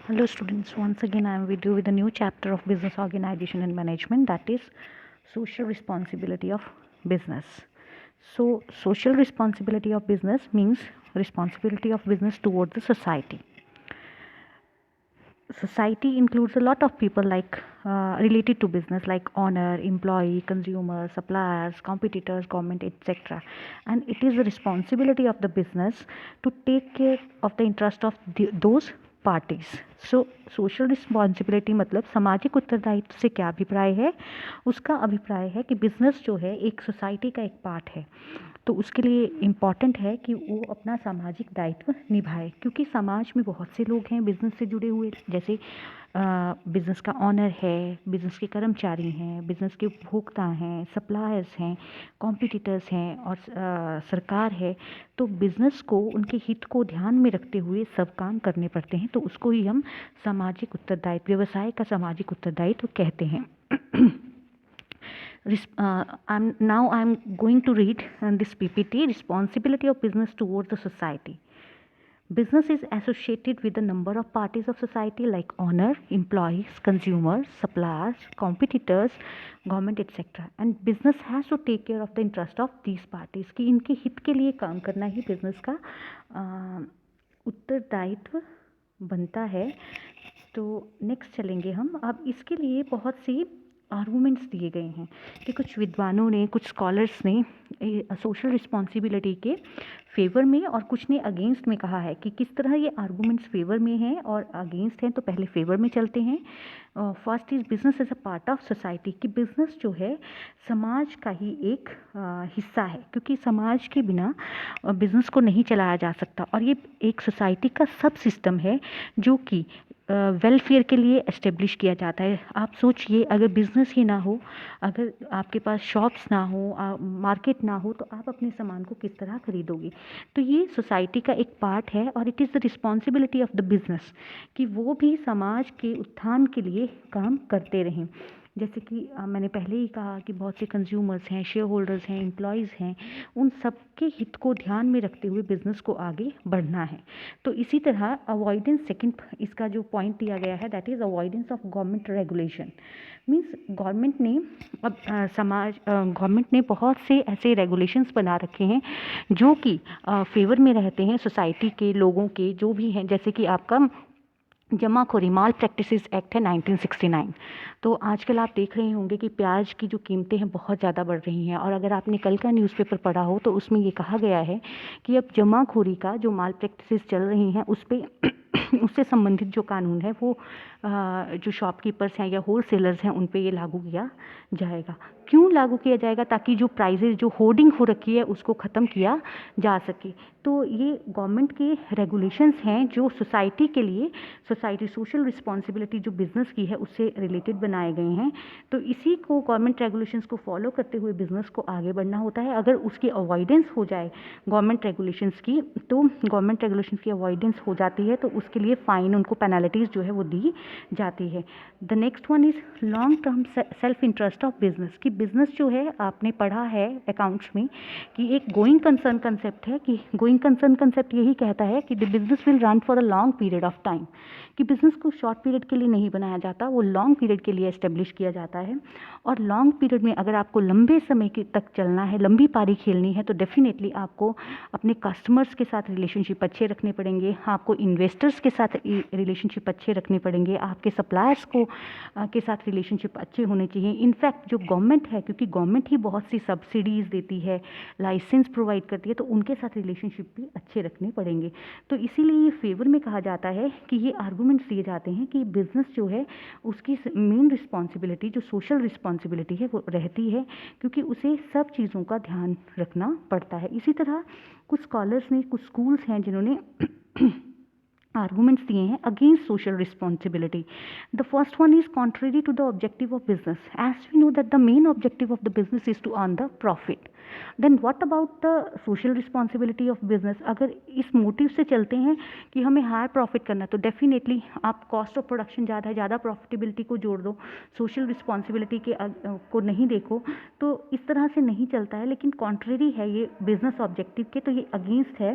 Hello students, once again I am with you with a new chapter of business organization and management, that is social responsibility of business. So social responsibility of business means responsibility of business towards the society. Society includes a lot of people related to business like owner, employee, consumer, suppliers, competitors, government, etc. And it is the responsibility of the business to take care of the interest of those parties. So social responsibility मतलब सामाजिक उत्तरदायित्व से क्या अभिप्राय है? उसका अभिप्राय है कि बिजनेस जो है एक सोसाइटी का एक पार्ट है, तो उसके लिए इम्पॉर्टेंट है कि वो अपना सामाजिक दायित्व निभाए, क्योंकि समाज में बहुत से लोग हैं बिज़नेस से जुड़े हुए, जैसे बिज़नेस का ऑनर है, बिज़नेस के कर्मचारी हैं, बिज़नेस के उपभोक्ता हैं, सप्लायर्स हैं, कॉम्पिटिटर्स हैं और सरकार है। तो बिज़नेस को उनके हित को ध्यान में रखते हुए सब काम करने पड़ते हैं, तो उसको ही हम सामाजिक उत्तरदायित्व, व्यवसाय का सामाजिक उत्तरदायित्व कहते हैं। Now I'm going to read this PPT, responsibility of business towards the society. Business is associated with a number of parties of society like owner, employees, consumers, suppliers, competitors, government, etc. And business has to take care of the interest of these parties, कि इनके हित के लिए काम करना ही business का उत्तरदायित्व बनता है। तो नेक्स्ट चलेंगे हम। अब इसके लिए बहुत सी आर्गूमेंट्स दिए गए हैं कि कुछ विद्वानों ने, कुछ स्कॉलर्स ने सोशल रिस्पॉन्सिबिलिटी के फेवर में और कुछ ने अगेंस्ट में कहा है कि किस तरह ये आर्गूमेंट्स फेवर में हैं और अगेंस्ट हैं। तो पहले फेवर में चलते हैं। First is business as a part of society, कि बिजनेस जो है समाज का ही एक हिस्सा है, क्योंकि समाज के बिना बिजनेस को नहीं चलाया जा सकता और ये एक सोसाइटी का सब सिस्टम है जो कि वेलफेयर के लिए एस्टेब्लिश किया जाता है। आप सोचिए, अगर बिज़नेस ही ना हो, अगर आपके पास शॉप्स ना हो, मार्केट ना हो, तो आप अपने सामान को किस तरह खरीदोगे? तो ये सोसाइटी का एक पार्ट है और it is the responsibility of the business कि वो भी समाज के उत्थान के लिए काम करते रहें। जैसे कि मैंने पहले ही कहा कि बहुत से कंज्यूमर्स हैं, शेयर होल्डर्स हैं, एम्प्लॉयज़ हैं, उन सबके हित को ध्यान में रखते हुए बिज़नेस को आगे बढ़ना है। तो इसी तरह अवॉइडेंस, सेकंड इसका जो पॉइंट दिया गया है, that is avoidance of government regulation. Means government ने गवर्नमेंट ने बहुत से ऐसे रेगुलेशंस बना रखे हैं जो कि फेवर में रहते हैं सोसाइटी के लोगों के, जो भी हैं। जैसे कि आपका जमाखोरी, माल प्रैक्टिसेस एक्ट है 1969। तो आजकल आप देख रहे होंगे कि प्याज की जो कीमतें हैं बहुत ज़्यादा बढ़ रही हैं, और अगर आपने कल का न्यूज़पेपर पढ़ा हो तो उसमें ये कहा गया है कि अब जमाखोरी का जो माल प्रैक्टिसेस चल रही हैं उस पर उससे संबंधित जो कानून है वो जो शॉपकीपर्स हैं या होलसेलर्स हैं उन पे ये लागू किया जाएगा। क्यों लागू किया जाएगा? ताकि जो प्राइजेज, जो होर्डिंग हो रखी है, उसको ख़त्म किया जा सके। तो ये गवर्नमेंट के रेगुलेशंस हैं जो सोसाइटी के लिए, सोसाइटी सोशल रिस्पॉन्सिबिलिटी जो बिज़नेस की है उससे रिलेटेड बनाए गए हैं। तो इसी को, गवर्नमेंट रेगुलेशंस को फॉलो करते हुए बिज़नेस को आगे बढ़ना होता है। अगर उसकी अवॉइडेंस हो जाए गवर्नमेंट रेगुलेशंस की, तो गवर्नमेंट रेगुलेशंस की अवॉइडेंस हो जाती है तो उसके लिए फ़ाइन, उनको पेनल्टीज़ जो है वो दी जाती है। The next one is long term self interest of business, कि बिज़नेस जो है, आपने पढ़ा है अकाउंट्स में कि एक गोइंग कंसर्न कंसेप्ट है, कि गोइंग कंसर्न कंसेप्ट यही कहता है कि the business will run for a long period of time, कि बिज़नेस को शॉर्ट पीरियड के लिए नहीं बनाया जाता, वो लॉन्ग पीरियड के लिए एस्टेब्लिश किया जाता है। और लॉन्ग पीरियड में अगर आपको लंबे समय तक चलना है, लंबी पारी खेलनी है, तो डेफिनेटली आपको अपने कस्टमर्स के साथ रिलेशनशिप अच्छे रखने पड़ेंगे, आपको इन्वेस्टर्स के साथ रिलेशनशिप अच्छे रखने पड़ेंगे, आपके सप्लायर्स को के साथ रिलेशनशिप अच्छे होने चाहिए। इनफैक्ट जो गवर्नमेंट है, क्योंकि गवर्नमेंट ही बहुत सी सब्सिडीज़ देती है, लाइसेंस प्रोवाइड करती है, तो उनके साथ रिलेशनशिप भी अच्छे रखने पड़ेंगे। तो इसीलिए ये फेवर में कहा जाता है कि ये आर्गूमेंट्स दिए जाते हैं कि बिज़नेस जो है उसकी मेन रिस्पॉन्सिबिलिटी, जो सोशल रिस्पॉन्सिबिलिटी है, वो रहती है, क्योंकि उसे सब चीज़ों का ध्यान रखना पड़ता है। इसी तरह कुछ स्कॉलर्स ने, कुछ स्कूल्स हैं जिन्होंने आर्गूमेंट्स दिए हैं against social responsibility. The first one is contrary to the objective of business, as we know that the main objective of the business is to earn the profit. Then what about the social responsibility of business? अगर इस motive से चलते हैं कि हमें higher profit करना, तो definitely आप कॉस्ट ऑफ प्रोडक्शन ज़्यादा है, ज़्यादा प्रॉफिटेबिलिटी को जोड़ दो, सोशल रिस्पॉन्सिबिलिटी के को नहीं देखो, तो इस तरह से नहीं चलता है। लेकिन कॉन्ट्रेरी है ये बिजनेस ऑब्जेक्टिव के, तो ये अगेंस्ट है।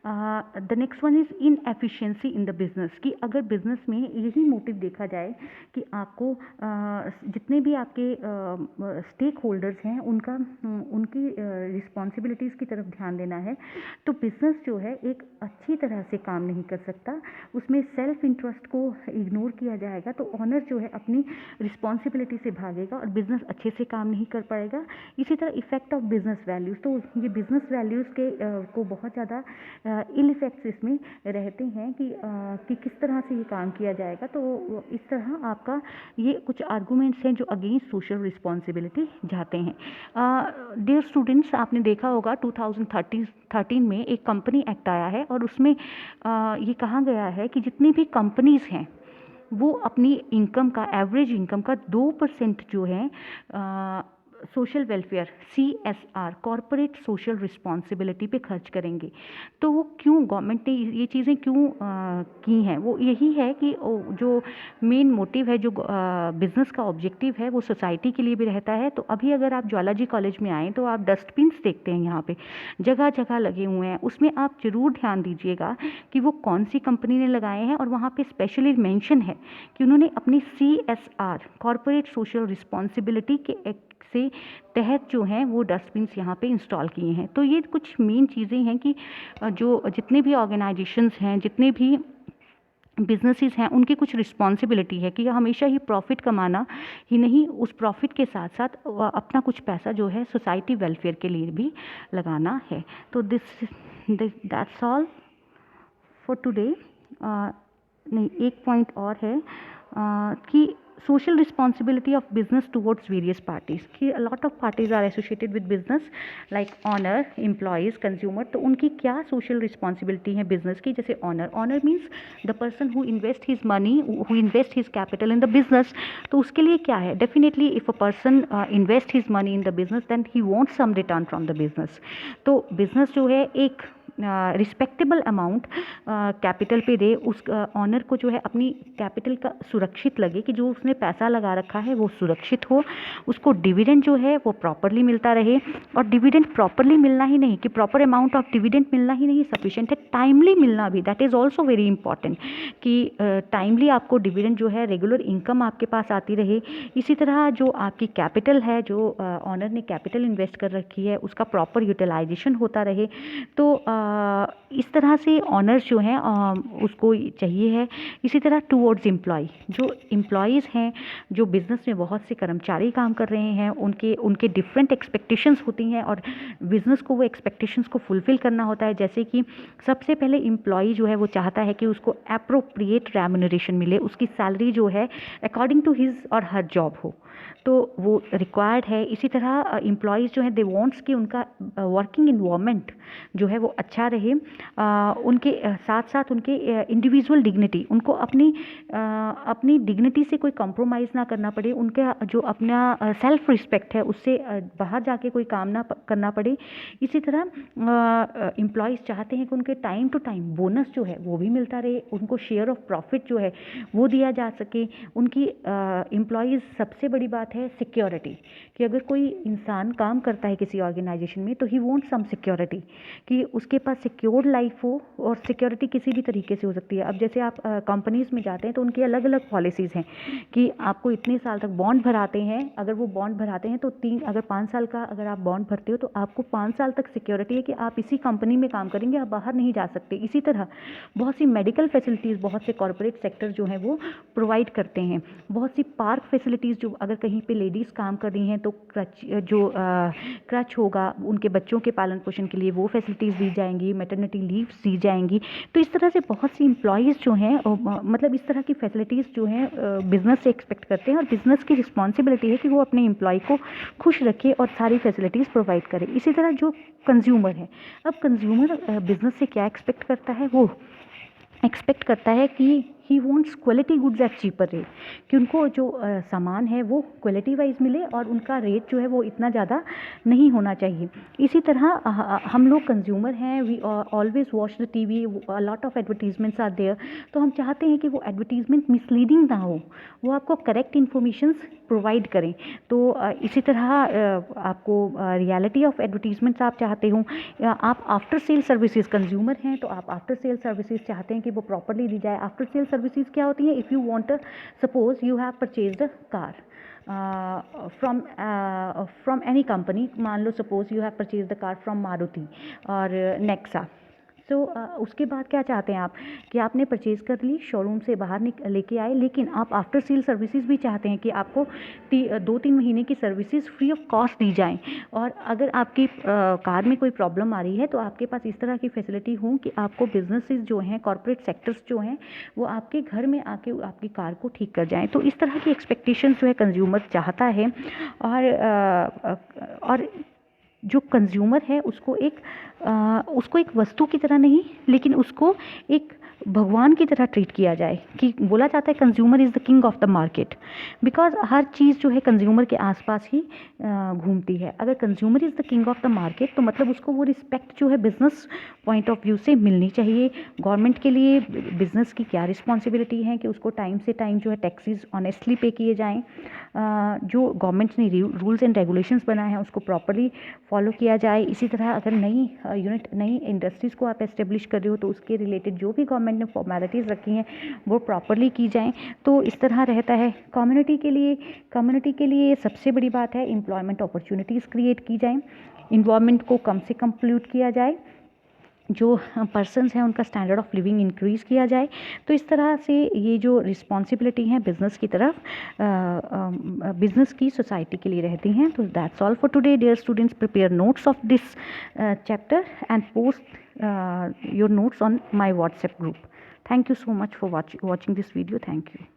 The next one is inefficiency in the business, कि अगर बिजनेस में यही मोटिव देखा जाए कि आपको जितने भी आपके स्टेक होल्डर्स हैं उनकी रिस्पॉन्सिबिलिटीज़ की तरफ ध्यान देना है, तो बिजनेस जो है एक अच्छी तरह से काम नहीं कर सकता। उसमें सेल्फ इंटरेस्ट को इग्नोर किया जाएगा तो ऑनर जो है अपनी रिस्पॉन्सिबिलिटी से भागेगा और बिजनेस अच्छे से काम नहीं कर पाएगा। इसी तरह इफेक्ट ऑफ बिजनेस वैल्यूज़, तो ये बिजनेस वैल्यूज़ के को बहुत ज़्यादा इल इफेक्ट्स इसमें रहते हैं कि किस तरह से ये काम किया जाएगा। तो इस तरह आपका ये कुछ आर्गूमेंट्स हैं जो अगेंस्ट सोशल रिस्पॉन्सिबिलिटी जाते हैं। डियर स्टूडेंट्स, आपने देखा होगा 2013 में एक कंपनी एक्ट आया है और उसमें ये कहा गया है कि जितनी भी कंपनीज़ हैं वो अपनी इनकम का, एवरेज इनकम का 2% जो है social welfare, CSR, corporate social responsibility पे खर्च करेंगे। तो वो क्यों गवर्नमेंट ने ये चीज़ें क्यों की हैं? वो यही है कि जो मेन मोटिव है, जो बिज़नेस का ऑब्जेक्टिव है, वो सोसाइटी के लिए भी रहता है। तो अभी अगर आप ज्वालाजी कॉलेज में आएँ तो आप डस्टबिन्स देखते हैं यहाँ पे जगह जगह लगे हुए हैं, उसमें आप ज़रूर ध्यान दीजिएगा कि वो कौन सी कंपनी ने लगाए हैं, और वहाँ पे स्पेशली मेंशन है कि उन्होंने अपनी CSR, कॉरपोरेट सोशल रिस्पॉन्सिबिलिटी के से तहत जो हैं वो डस्टबिन्स यहाँ पे इंस्टॉल किए हैं। तो ये कुछ मेन चीज़ें हैं कि जो जितने भी ऑर्गेनाइजेशंस हैं, जितने भी बिजनेसेस हैं, उनकी कुछ रिस्पॉन्सिबिलिटी है कि हमेशा ही प्रॉफिट कमाना ही नहीं, उस प्रॉफिट के साथ साथ अपना कुछ पैसा जो है सोसाइटी वेलफेयर के लिए भी लगाना है। तो दैट्स ऑल फॉर टुडे। नहीं, एक पॉइंट और है कि social responsibility of business towards various parties, कि a lot of parties are associated with business like owner, employees, consumer। तो उनकी क्या social responsibility है business की? जैसे owner means the person who invest his money, who invest his capital in the business। तो उसके लिए क्या है? Definitely if a person invest his money in the business then he wants some return from the business। तो business जो है एक respectable amount capital पे दे, उस ऑनर को जो है अपनी कैपिटल का सुरक्षित लगे कि जो उसने पैसा लगा रखा है वो सुरक्षित हो, उसको डिविडेंड जो है वो प्रॉपरली मिलता रहे। और डिविडेंड प्रॉपरली मिलना ही नहीं कि प्रॉपर अमाउंट ऑफ डिविडेंड मिलना ही नहीं सफिशिएंट है, टाइमली मिलना भी, that is also very important कि टाइमली आपको डिविडेंड जो है, रेगुलर इनकम आपके पास आती रहे। इसी तरह जो आपकी कैपिटल है, जो ऑनर ने कैपिटल इन्वेस्ट कर रखी है, उसका प्रॉपर यूटिलाइजेशन होता रहे। तो इस तरह से ऑनर्स जो हैं उसको चाहिए है। इसी तरह टूवर्ड्स एम्प्लॉय, जो एम्प्लॉयज़ हैं, जो बिज़नेस में बहुत से कर्मचारी काम कर रहे हैं, उनके डिफरेंट एक्सपेक्टेशंस होती हैं और बिज़नेस को वो एक्सपेक्टेशंस को फुलफ़िल करना होता है। जैसे कि सबसे पहले एम्प्लॉय जो है वो चाहता है कि उसको एप्रोप्रिएट रेम्यूनरेशन मिले, उसकी सैलरी जो है अकॉर्डिंग टू हिज और हर जॉब हो, तो वो रिक्वायर्ड है। इसी तरह एम्प्लॉयज़ जो हैं दे वांट्स कि उनका वर्किंग इन्वायरमेंट जो है वो अच्छा रहे, उनके साथ साथ उनके इंडिविजुअल डिग्निटी, उनको अपनी डिग्निटी से कोई कॉम्प्रोमाइज़ ना करना पड़े, उनका जो अपना सेल्फ रिस्पेक्ट है उससे बाहर जाके कोई काम ना करना पड़े। इसी तरह एम्प्लॉयज़ चाहते हैं कि उनके टाइम टू टाइम बोनस जो है वो भी मिलता रहे, उनको शेयर ऑफ प्रॉफिट जो है वो दिया जा सके। उनकी एम्प्लॉयज़ सबसे बड़ी बात है सिक्योरिटी, कि अगर कोई इंसान काम करता है किसी ऑर्गेनाइजेशन में तो ही वांट सम सिक्योरिटी, कि उसके पास सिक्योर्ड लाइफ हो। और सिक्योरिटी किसी भी तरीके से हो सकती है। अब जैसे आप कंपनीज़ में जाते हैं तो उनकी अलग अलग पॉलिसीज़ हैं कि आपको इतने साल तक बॉन्ड भराते हैं, अगर वो बॉन्ड भराते हैं तो अगर 5 साल का अगर आप बॉन्ड भरते हो तो आपको 5 साल तक सिक्योरिटी है कि आप इसी कंपनी में काम करेंगे, आप बाहर नहीं जा सकते। इसी तरह बहुत सी मेडिकल फैसिलिटीज़ बहुत से कॉरपोरेट सेक्टर जो हैं वो प्रोवाइड करते हैं। बहुत सी पार्क फैसिलिटीज़, जो अगर कहीं पे लेडीज़ काम कर रही हैं तो क्रच होगा, उनके बच्चों के पालन पोषण के लिए वो फैसिलिटीज़ दी जाएंगी, मैटरनिटी लीव्स दी जाएंगी। तो इस तरह से बहुत सी एम्प्लॉयज़ जो हैं मतलब इस तरह की फैसिलिटीज़ जो हैं बिज़नेस से एक्सपेक्ट करते हैं, और बिज़नेस की रिस्पॉन्सिबिलिटी है कि वो अपने एम्प्लॉय को खुश रखे और सारी फैसिलिटीज़ प्रोवाइड करे। इसी तरह जो कंज्यूमर है, अब कंज्यूमर बिज़नेस से क्या एक्सपेक्ट करता है? वो एक्सपेक्ट करता है कि he wants quality goods at cheaper rate, कि उनको जो सामान है वो क्वालिटी वाइज मिले और उनका रेट जो है वो इतना ज़्यादा नहीं होना चाहिए। इसी तरह हम लोग कंज्यूमर हैं, we always watch the TV, lot of advertisements are there, तो हम चाहते हैं कि वो एडवर्टीजमेंट मिसलीडिंग ना हो, वो आपको करेक्ट इन्फॉर्मेशंस प्रोवाइड करें। तो इसी तरह आपको रियलिटी ऑफ एडवर्टीजमेंट्स आप चाहते हो, आप आफ्टर सेल सर्विसेज कंज्यूमर हैं तो आप आफ्टर सेल सर्विसेज चाहते हैं कि वो प्रॉपरली दी जाए। आफ्टर सेल सर्विसेज क्या होती है? If you want, suppose you have purchased a car from any company, मान लो suppose you have purchased the car from Maruti और नेक्सा, तो उसके बाद क्या चाहते हैं आप कि आपने परचेज़ कर ली, शोरूम से बाहर लेके आए, लेकिन आप आफ्टर सेल सर्विसेज भी चाहते हैं कि आपको 2-3 महीने की सर्विसेज फ्री ऑफ कॉस्ट दी जाएं। और अगर आपकी कार में कोई प्रॉब्लम आ रही है तो आपके पास इस तरह की फैसिलिटी हो कि आपको बिजनेसेस जो हैं, कॉर्पोरेट सेक्टर्स जो हैं, वो आपके घर में आके आपकी कार को ठीक कर जाएँ। तो इस तरह की एक्सपेक्टेशंस जो है कंज्यूमर चाहता है। और जो कंज्यूमर है उसको एक वस्तु की तरह नहीं, लेकिन उसको एक भगवान की तरह ट्रीट किया जाए। कि बोला जाता है consumer is the king of the market, because हर चीज़ जो है कंज्यूमर के आसपास ही घूमती है। अगर consumer is the king of the market तो मतलब उसको वो रिस्पेक्ट जो है बिजनेस पॉइंट ऑफ व्यू से मिलनी चाहिए। गवर्नमेंट के लिए बिजनेस की क्या रिस्पॉन्सिबिलिटी है कि उसको टाइम से टाइम जो है टैक्सेस ऑनेस्टली पे किए जाएँ, जो गवर्नमेंट ने रूल्स एंड रेगुलेशंस बनाए हैं उसको प्रॉपरली फॉलो किया जाए। इसी तरह अगर नई इंडस्ट्रीज़ को आप एस्टेब्लिश कर रहे हो तो उसके रिलेटेड जो भी गवर्नमेंट ने फॉर्मेलिटीज़ रखी हैं वो प्रॉपरली की जाएं। तो इस तरह रहता है। कम्युनिटी के लिए सबसे बड़ी बात है एम्प्लॉयमेंट अपॉर्चुनिटीज़ क्रिएट की जाएं, इन्वायरमेंट को कम से कम पोल्यूट किया जाए, जो पर्सन्स हैं उनका स्टैंडर्ड ऑफ लिविंग इंक्रीज़ किया जाए। तो इस तरह से ये जो रिस्पॉन्सिबिलिटी है बिज़नेस की तरफ, बिज़नेस की सोसाइटी के लिए रहती हैं। तो that's all for today dear students, prepare notes of this chapter and post your notes on my WhatsApp group. Thank you so much for watching this video. Thank you.